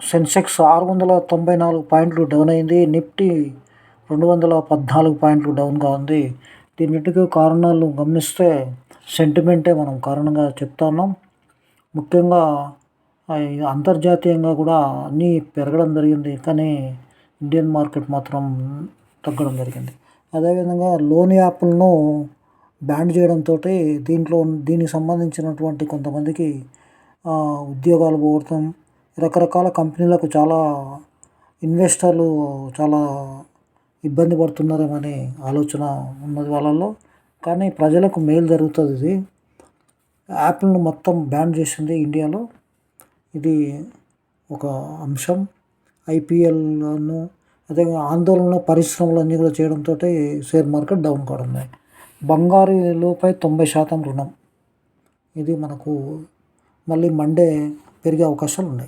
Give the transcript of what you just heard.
సెన్సెక్స్ 694 పాయింట్లు డౌన్ అయింది. నిఫ్టీ 214 పాయింట్లు డౌన్‌గా ఉంది. దీన్నిటికి కారణాలు గమనిస్తే సెంటిమెంటే మనం కారణంగా చెప్తా ఉన్నాం. ముఖ్యంగా అంతర్జాతీయంగా కూడా అన్నీ పెరగడం జరిగింది. కానీ ఇండియన్ మార్కెట్ మాత్రం తగ్గడం జరిగింది. అదేవిధంగా లోన్ యాప్‌లను బ్యాన్ చేయడంతోటి దీనికి సంబంధించినటువంటి కొంతమందికి ఉద్యోగాలు పోవటం, రకరకాల కంపెనీలకు చాలా ఇన్వెస్టర్లు చాలా ఇబ్బంది పడుతున్నారేమనే ఆలోచన ఉన్నది వాళ్ళలో. కానీ ప్రజలకు మేలు జరుగుతుంది ఇది. యాప్‌లను మొత్తం బ్యాన్ చేసింది ఇండియాలో. ఇది ఒక అంశం. ఐపీఎల్‌ను అదే ఆందోళన పరిశ్రమలన్నీ కూడా చేయడంతోటి షేర్ మార్కెట్ డౌన్ కావడం. బంగారు విలువపై 90% రుణం. ఇది మనకు మళ్ళీ మండే పెరిగే అవకాశాలు ఉన్నాయి.